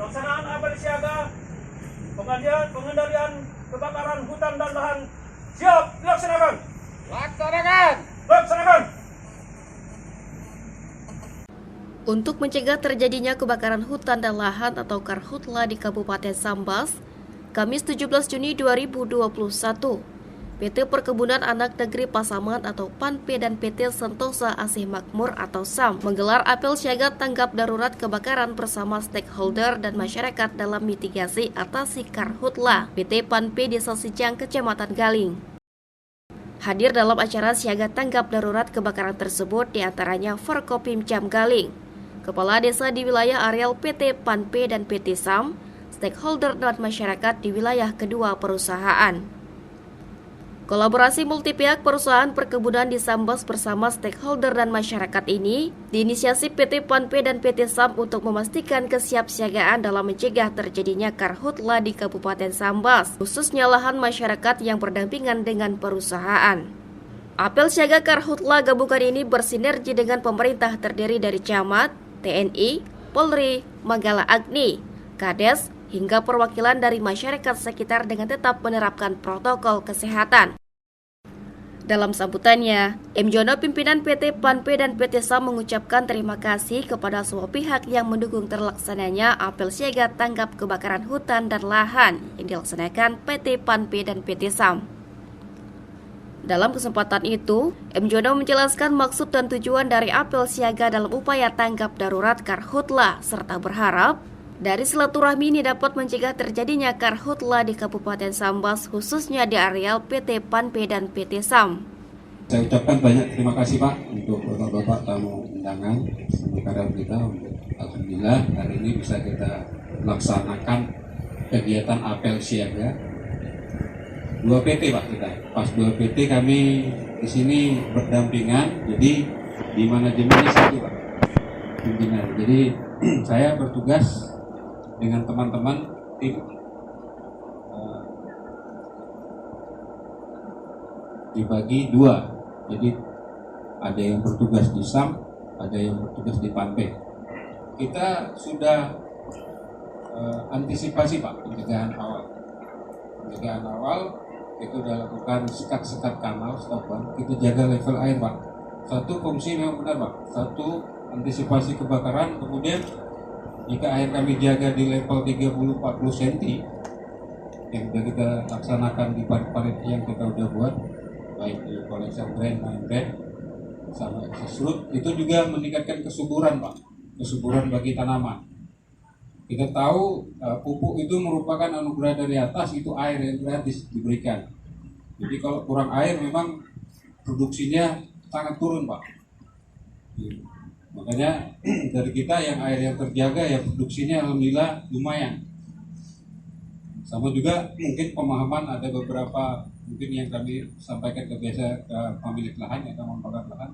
Pelaksanaan apel siaga pengendalian kebakaran hutan dan lahan siap dilaksanakan. Laksanakan. Laksanakan. Untuk mencegah terjadinya kebakaran hutan dan lahan atau Karhutla di Kabupaten Sambas, Kamis 17 Juni 2021, PT Perkebunan Anak Negeri Pasaman atau PANP dan PT Sentosa Asih Makmur atau SAM menggelar apel siaga tanggap darurat kebakaran bersama stakeholder dan masyarakat dalam mitigasi atasi Karhutla PT PANP Desa Sijang, Kecamatan Galing. Hadir dalam acara siaga tanggap darurat kebakaran tersebut diantaranya Forkopimjam Galing, Kepala Desa di wilayah areal PT PANP dan PT SAM, stakeholder dan masyarakat di wilayah kedua perusahaan. Kolaborasi multipihak perusahaan perkebunan di Sambas bersama stakeholder dan masyarakat ini diinisiasi PT PANP dan PT SAM untuk memastikan kesiapsiagaan dalam mencegah terjadinya Karhutla di Kabupaten Sambas, khususnya lahan masyarakat yang berdampingan dengan perusahaan. Apel siaga Karhutla gabungan ini bersinergi dengan pemerintah terdiri dari Camat, TNI, Polri, Manggala Agni, Kades, hingga perwakilan dari masyarakat sekitar dengan tetap menerapkan protokol kesehatan. Dalam sambutannya, M. Jono, pimpinan PT PANP dan PT SAM mengucapkan terima kasih kepada semua pihak yang mendukung terlaksananya apel siaga tanggap kebakaran hutan dan lahan yang dilaksanakan PT PANP dan PT SAM. Dalam kesempatan itu, M. Jono menjelaskan maksud dan tujuan dari apel siaga dalam upaya tanggap darurat Karhutla, serta berharap dari silaturahmi ini dapat mencegah terjadinya Karhutla di Kabupaten Sambas, khususnya di areal PT PANP dan PT SAM. Saya ucapkan banyak terima kasih Pak untuk Bapak-Bapak tamu undangan sekarang kita. Alhamdulillah hari ini bisa kita laksanakan kegiatan apel siaga. 2 PT Pak kita. Pas 2 PT kami di sini berdampingan. Jadi di mana satu Pak pimpinan. Jadi saya bertugas dengan teman-teman tim dibagi 2. Jadi ada yang bertugas di SAM, ada yang bertugas di PANP. Kita sudah antisipasi Pak pencegahan awal. Pencegahan awal itu sudah lakukan sekat-sekat kanal, stopan. Kita jaga level air Pak. Satu fungsi memang benar Pak. Satu antisipasi kebakaran, kemudian jika air kami jaga di level 30-40 cm yang sudah kita laksanakan di parit-parit yang kita sudah buat, baik di collection drain, main drain, sama access root, itu juga meningkatkan kesuburan Pak, kesuburan bagi tanaman. Kita tahu pupuk itu merupakan anugerah dari atas, itu air yang gratis diberikan. Jadi kalau kurang air memang produksinya sangat turun Pak. Makanya dari kita yang air yang terjaga ya produksinya alhamdulillah lumayan. Sama juga mungkin pemahaman ada beberapa mungkin yang kami sampaikan ke pemilik lahan yang akan membakar lahan.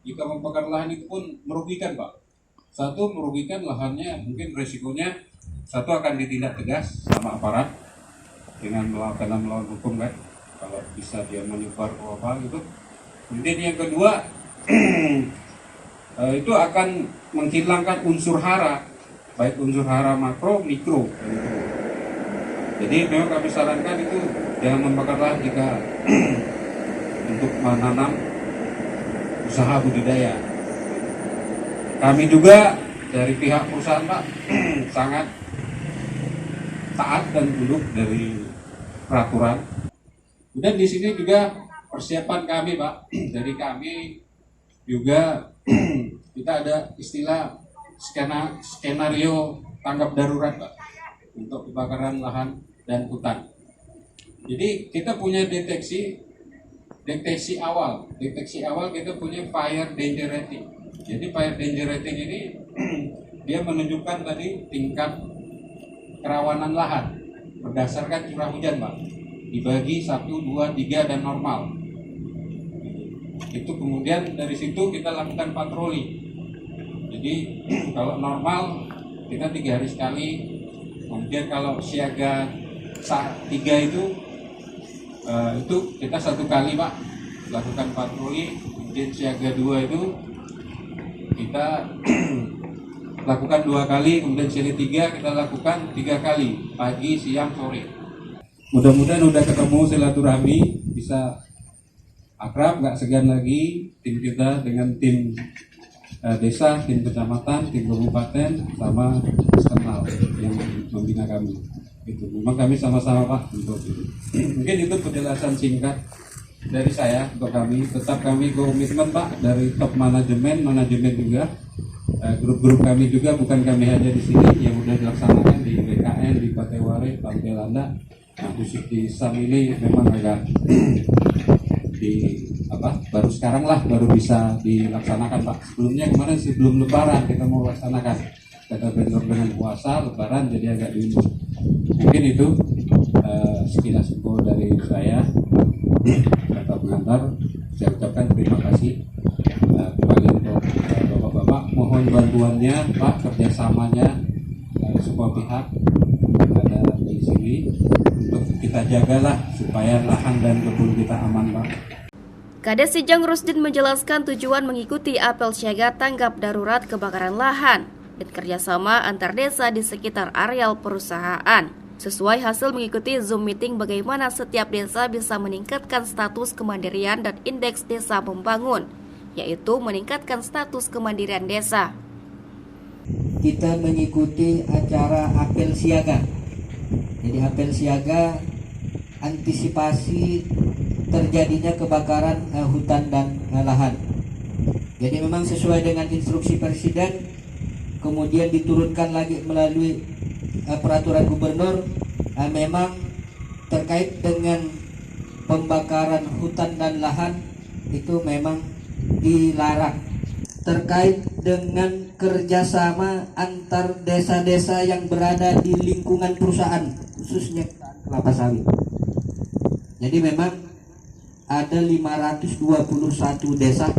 Jika membakar lahan itu pun merugikan Pak. Satu, merugikan lahannya, mungkin resikonya satu akan ditindak tegas sama aparat dengan melawan hukum kan. Kalau bisa dia menyebar apa gitu. Kemudian yang kedua itu akan menghilangkan unsur hara, baik unsur hara makro, mikro. Jadi memang kami sarankan itu jangan membakar lahan jika untuk menanam usaha budidaya. Kami juga dari pihak perusahaan Pak sangat taat dan tunduk dari peraturan. Kemudian di sini juga persiapan kami Pak, dari kami juga kita ada istilah skenario tanggap darurat Pak untuk kebakaran lahan dan hutan. Jadi kita punya deteksi awal kita punya fire danger rating. Jadi fire danger rating ini dia menunjukkan tadi tingkat kerawanan lahan berdasarkan curah hujan Pak. Dibagi 1, 2, 3 dan normal. Itu kemudian dari situ kita lakukan patroli. Jadi kalau normal kita 3 hari sekali. Kemudian kalau siaga 3 itu kita 1 kali Pak lakukan patroli. Kemudian siaga 2 itu kita lakukan 2 kali, kemudian seri 3 kita lakukan 3 kali, pagi, siang, sore. Mudah-mudahan udah ketemu silaturahmi, bisa akrab, nggak segan lagi tim kita dengan tim desa, tim kecamatan, tim kabupaten, sama eksternal yang membina kami. Itu memang kami sama-sama Pak untuk itu. Mungkin itu penjelasan singkat dari saya untuk kami. Tetap kami komitmen Pak dari top manajemen juga. Grup-grup kami juga, bukan kami hanya di sini yang sudah dilaksanakan di BKN, di Pateware, Pantai Landa. Nah, khusus di SAM ini memang agak baru sekarang lah baru bisa dilaksanakan Pak. Sebelumnya kemarin sebelum Lebaran kita mau laksanakan, kita bentrok dengan puasa Lebaran jadi agak diundur. Mungkin itu sekilas info dari saya. Kata pengantar, saya ucapkan terima kasih kembali untuk Bapak-bapak. Mohon bantuannya Pak, kerjasamanya dari semua pihak ada di sini untuk kita jagalah supaya lahan dan kebun kita aman Pak. Kades Sijang Rusdin menjelaskan tujuan mengikuti apel siaga tanggap darurat kebakaran lahan dan kerjasama antar desa di sekitar areal perusahaan. Sesuai hasil mengikuti Zoom meeting bagaimana setiap desa bisa meningkatkan status kemandirian dan indeks desa membangun, yaitu meningkatkan status kemandirian desa. Kita mengikuti acara apel siaga. Jadi apel siaga antisipasi terjadinya kebakaran hutan dan lahan. Jadi memang sesuai dengan instruksi Presiden, kemudian diturunkan lagi melalui peraturan gubernur, memang terkait dengan pembakaran hutan dan lahan itu memang dilarang. Terkait dengan kerjasama antar desa-desa yang berada di lingkungan perusahaan, khususnya kelapa sawit. Jadi memang ada 521 desa,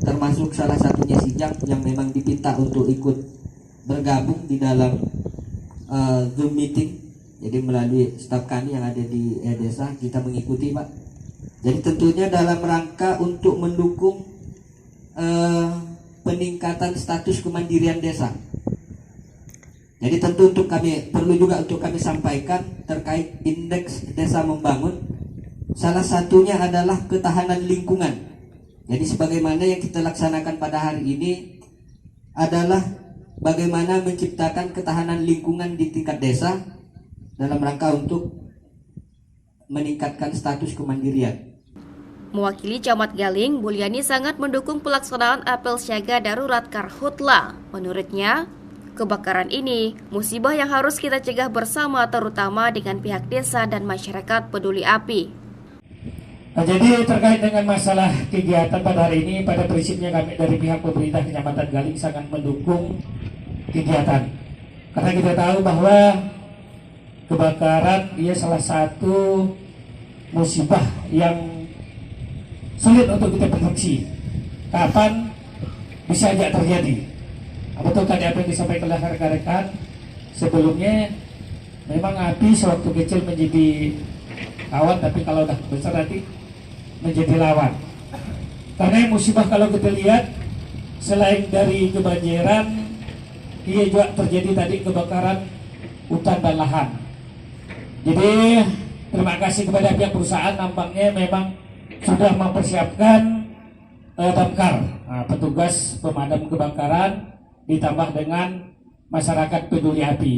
termasuk salah satunya Sijang yang memang dipinta untuk ikut bergabung di dalam Zoom meeting. Jadi melalui staf kami yang ada di desa kita mengikuti Pak. Jadi tentunya dalam rangka untuk mendukung peningkatan status kemandirian desa. Jadi tentu perlu juga untuk kami sampaikan terkait indeks desa membangun. Salah satunya adalah ketahanan lingkungan. Jadi sebagaimana yang kita laksanakan pada hari ini adalah bagaimana menciptakan ketahanan lingkungan di tingkat desa dalam rangka untuk meningkatkan status kemandirian. Mewakili Camat Galing, Buliani sangat mendukung pelaksanaan apel siaga darurat Karhutla. Menurutnya, kebakaran ini musibah yang harus kita cegah bersama, terutama dengan pihak desa dan masyarakat peduli api. Jadi terkait dengan masalah kegiatan pada hari ini, pada prinsipnya kami dari pihak pemerintah Kecamatan Galing sangat mendukung kegiatan. Karena kita tahu bahwa kebakaran ia salah satu musibah yang sulit untuk kita prediksi. Kapan bisa aja terjadi. Betul tadi apa yang disampaikan oleh rekan-rekan sebelumnya, memang api sewaktu kecil menjadi kawan, tapi kalau udah besar nanti menjadi lawan. Karena musibah kalau kita lihat selain dari kebanjiran, ia juga terjadi tadi kebakaran hutan dan lahan. Jadi terima kasih kepada pihak perusahaan, nampaknya memang sudah mempersiapkan damkar, petugas pemadam kebakaran ditambah dengan masyarakat peduli api.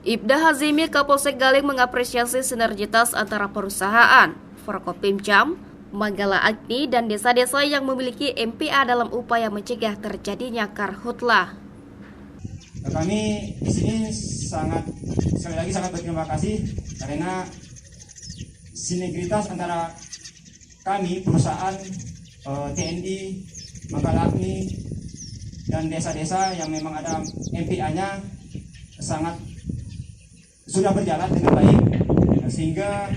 Ibda Hazimi Kapolsek Galing mengapresiasi sinergitas antara perusahaan, Forkopimcam, Manggala Agni dan desa-desa yang memiliki MPA dalam upaya mencegah terjadinya karhutlah. Kami di sini sekali lagi sangat berterima kasih karena sinergitas antara kami perusahaan TNI, Manggala Agni dan desa-desa yang memang ada MPA-nya sudah berjalan dengan baik sehingga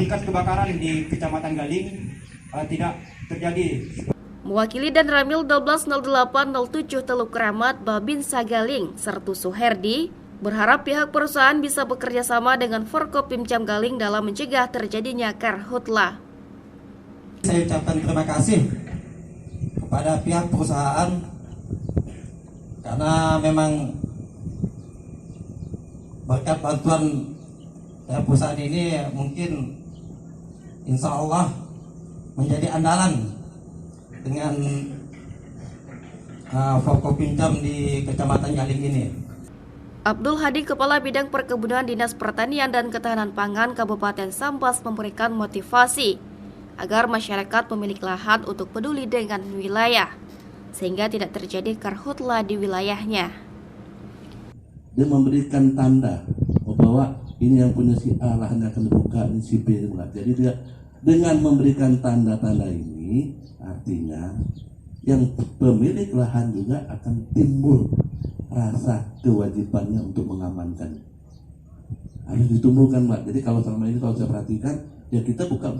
tingkat kebakaran di Kecamatan Galing tidak terjadi. Mewakili dan Ramil 120807 Teluk Keramat Babinsa Galing, Sertu Suherdi, berharap pihak perusahaan bisa bekerja sama dengan Forkopimcam Galing dalam mencegah terjadinya karhutlah. Saya ucapkan terima kasih kepada pihak perusahaan karena memang berkat bantuan perusahaan ini mungkin insya Allah menjadi andalan dengan Forkopimdam di Kecamatan Galing ini. Abdul Hadi, Kepala Bidang Perkebunan Dinas Pertanian dan Ketahanan Pangan Kabupaten Sambas memberikan motivasi agar masyarakat pemilik lahan untuk peduli dengan wilayah, sehingga tidak terjadi karhutla di wilayahnya. Dia memberikan tanda bahwa ini yang punya si A lahannya akan dibuka, ini si B dibuka. Jadi dia dengan memberikan tanda-tanda ini artinya yang pemilik lahan juga akan timbul rasa kewajibannya untuk mengamankan. Harus ditumbuhkan, Mbak. Jadi kalau selama ini kalau saya perhatikan, ya kita buka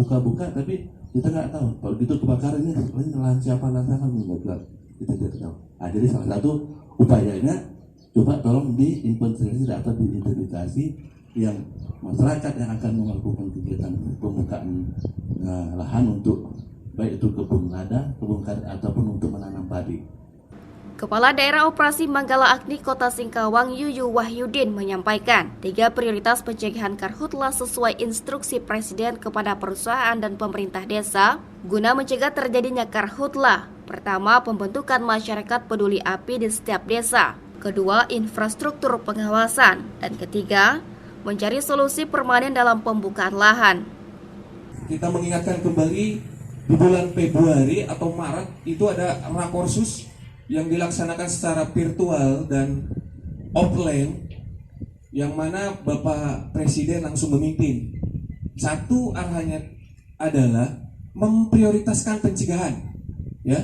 tapi kita nggak tahu. Kalau gitu kebakaran ini lahan siapa kita tidak tahu. Nah, jadi salah satu upayanya coba tolong diinventarisasi atau diidentifikasi yang masyarakat yang akan melakukan kegiatan pembukaan lahan untuk baik itu kebun lada, kebun karet ataupun untuk menanam padi. Kepala Daerah Operasi Manggala Agni Kota Singkawang Yuyu Wahyudin menyampaikan 3 prioritas pencegahan karhutla sesuai instruksi Presiden kepada perusahaan dan pemerintah desa guna mencegah terjadinya karhutla. Pertama, pembentukan masyarakat peduli api di setiap desa. Kedua, infrastruktur pengawasan. Dan ketiga, mencari solusi permanen dalam pembukaan lahan. Kita mengingatkan kembali di bulan Februari atau Maret itu ada rakorsus yang dilaksanakan secara virtual dan offline, yang mana Bapak Presiden langsung memimpin. Satu arahannya adalah memprioritaskan pencegahan, ya,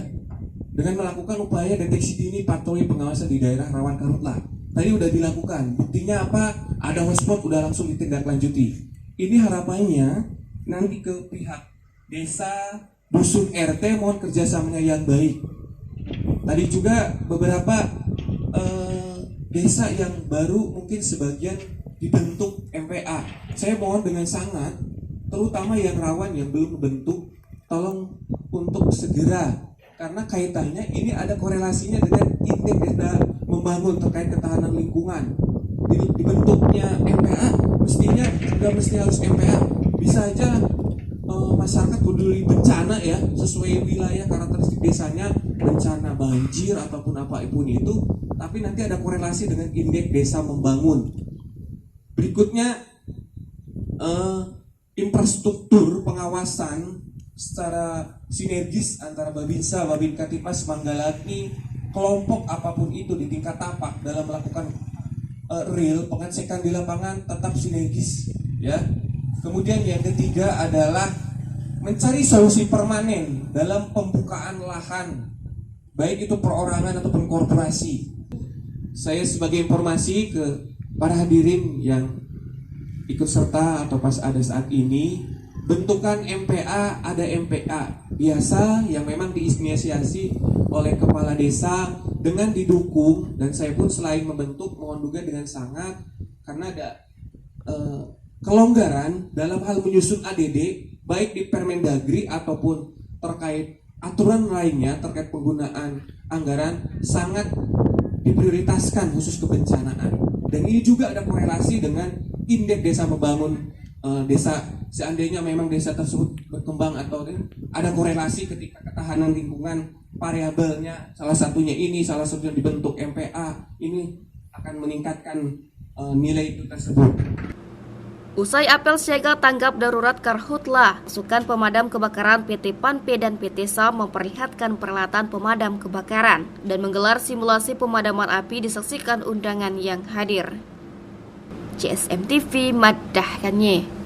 dengan melakukan upaya deteksi dini patroli pengawasan di daerah rawan karhutla. Tadi udah dilakukan, buktinya apa? Ada hotspot udah langsung ditindaklanjuti. Ini harapannya nanti ke pihak desa, dusun RT mohon kerjasamanya yang baik. Tadi juga beberapa desa yang baru mungkin sebagian dibentuk MPA. Saya mohon dengan sangat, terutama yang rawan yang belum dibentuk, tolong untuk segera, karena kaitannya ini ada korelasinya dengan indeks desa membangun terkait ketahanan lingkungan. Dibentuknya MPA mestinya nggak mesti harus MPA, bisa aja masyarakat peduli bencana ya, sesuai wilayah karakteristik desanya, bencana banjir ataupun apapun itu, tapi nanti ada korelasi dengan indeks desa membangun. Berikutnya infrastruktur pengawasan secara sinergis antara Babinsa, Babinka Tipmas, Manggala Agni, kelompok apapun itu di tingkat tapak dalam melakukan real pengecekan di lapangan tetap sinergis, ya. Kemudian yang ketiga adalah mencari solusi permanen dalam pembukaan lahan, baik itu perorangan ataupun korporasi. Saya sebagai informasi ke para hadirin yang ikut serta atau pas ada saat ini, bentukan MPA ada MPA biasa yang memang diinisiasi oleh kepala desa dengan didukung, dan saya pun selain membentuk mohon juga dengan sangat karena ada kelonggaran dalam hal menyusun ADD baik di Permendagri ataupun terkait aturan lainnya terkait penggunaan anggaran sangat diprioritaskan khusus kebencanaan, dan ini juga ada korelasi dengan indeks desa membangun desa. Seandainya memang desa tersebut berkembang atau ada korelasi ketika ketahanan lingkungan variabelnya salah satunya dibentuk MPA, ini akan meningkatkan nilai itu tersebut. Usai apel siaga tanggap darurat karhutla, pasukan pemadam kebakaran PT Panpe dan PT SAM memperlihatkan peralatan pemadam kebakaran dan menggelar simulasi pemadaman api disaksikan undangan yang hadir. CSM TV madahkannya.